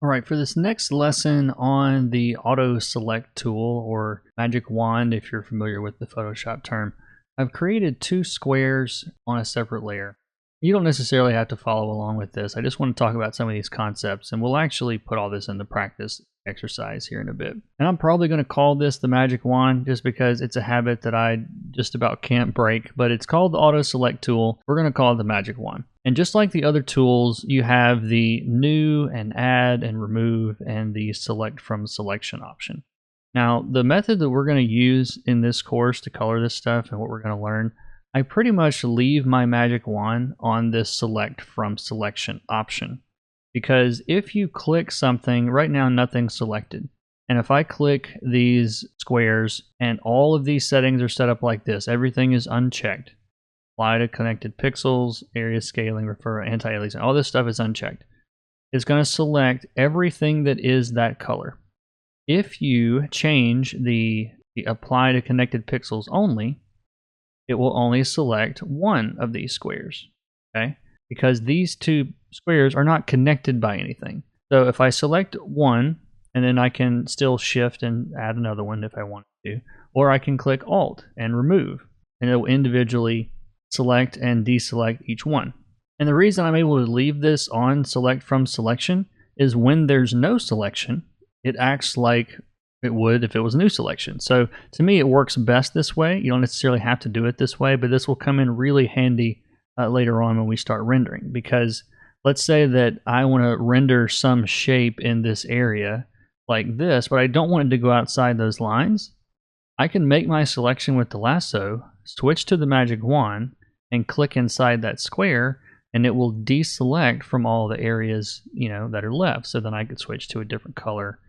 All right, for this next lesson on the auto select tool, or magic wand if you're familiar with the Photoshop term, I've created two squares on a separate layer. You don't necessarily have to follow along with this. I just want to talk about some of these concepts, and we'll actually put all this into practice exercise here in a bit. And I'm probably going to call this the magic wand just because it's a habit that I just about can't break, but it's called the auto select tool. We're going to call it the magic wand. And just like the other tools, you have the new and add and remove and the select from selection option. Now, the method that we're going to use in this course to color this stuff and what we're going to learn, I pretty much leave my magic wand on this select from selection option. Because if you click something, right now nothing's selected. And if I click these squares and all of these settings are set up like this, everything is unchecked. Apply to connected pixels, area scaling, refer, anti-aliasing, all this stuff is unchecked. It's going to select everything that is that color. If you change the apply to connected pixels only, it will only select one of these squares, okay? Because these two squares are not connected by anything. So if I select one, and then I can still shift and add another one if I want to, or I can click Alt and remove, and it will individually select and deselect each one. And the reason I'm able to leave this on select from selection is when there's no selection, it acts like it would if it was a new selection. So to me, it works best this way. You don't necessarily have to do it this way, but this will come in really handy later on when we start rendering. Because let's say that I want to render some shape in this area like this, but I don't want it to go outside those lines. I can make my selection with the lasso, switch to the magic wand, and click inside that square, and it will deselect from all the areas that are left. So then I could switch to a different color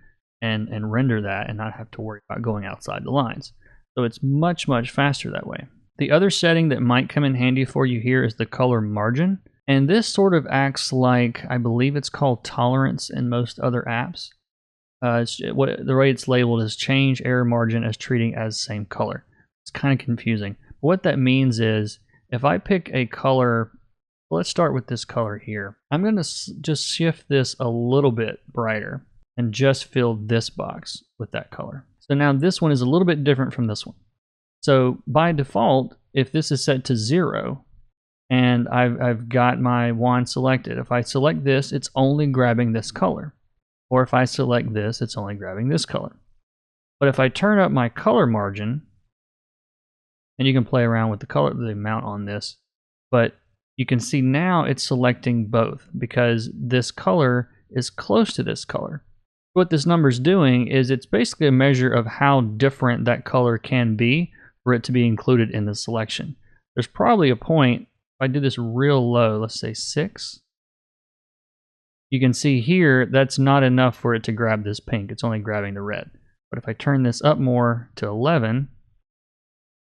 and render that and not have to worry about going outside the lines. So it's much, much faster that way. The other setting that might come in handy for you here is the color margin. And this sort of acts like, I believe it's called tolerance in most other apps. The way it's labeled is change error margin as treating as same color. It's kind of confusing. What that means is if I pick a color, let's start with this color here. I'm going to just shift this a little bit brighter and just fill this box with that color. So now this one is a little bit different from this one. So by default, if this is set to 0 and I've got my wand selected, if I select this, it's only grabbing this color. Or if I select this, it's only grabbing this color. But if I turn up my color margin, and you can play around with the amount on this, but you can see now it's selecting both because this color is close to this color. What this number is doing is it's basically a measure of how different that color can be for it to be included in the selection. There's probably a point, if I do this real low, let's say 6, you can see here that's not enough for it to grab this pink. It's only grabbing the red. But if I turn this up more to 11,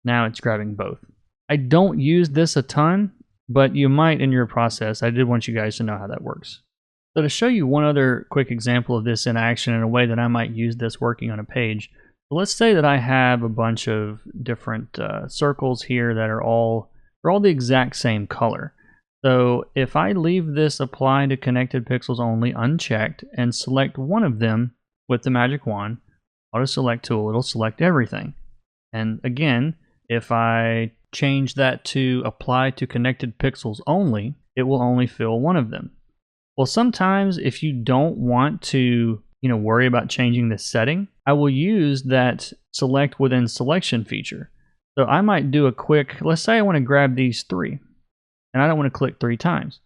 now it's grabbing both. I don't use this a ton, but you might in your process. I did want you guys to know how that works. So to show you one other quick example of this in action in a way that I might use this working on a page, let's say that I have a bunch of different circles here that are all the exact same color. So if I leave this apply to connected pixels only unchecked and select one of them with the magic wand, auto select tool, it'll select everything. And again, if I change that to apply to connected pixels only, it will only fill one of them. Well, sometimes if you don't want to, worry about changing this setting, I will use that select within selection feature. So I might do a quick, let's say I want to grab these 3, and I don't want to click 3 times.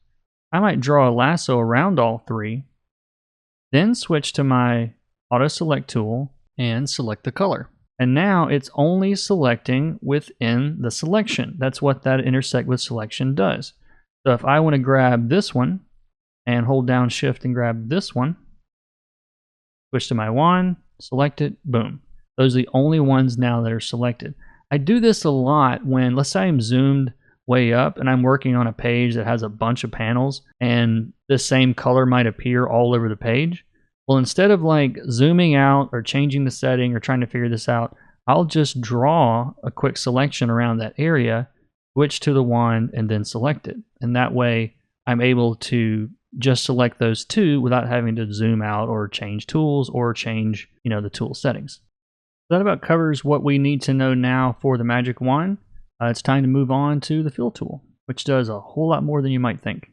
I might draw a lasso around all 3, then switch to my auto select tool and select the color. And now it's only selecting within the selection. That's what that intersect with selection does. So if I want to grab this one and hold down shift and grab this one, switch to my wand, select it, boom. Those are the only ones now that are selected. I do this a lot when, let's say I'm zoomed way up and I'm working on a page that has a bunch of panels and the same color might appear all over the page. Well, instead of like zooming out or changing the setting or trying to figure this out, I'll just draw a quick selection around that area, switch to the wand, and then select it. And that way I'm able to just select those two without having to zoom out or change tools or change, the tool settings. That about covers what we need to know now for the magic wand. It's time to move on to the fill tool, which does a whole lot more than you might think.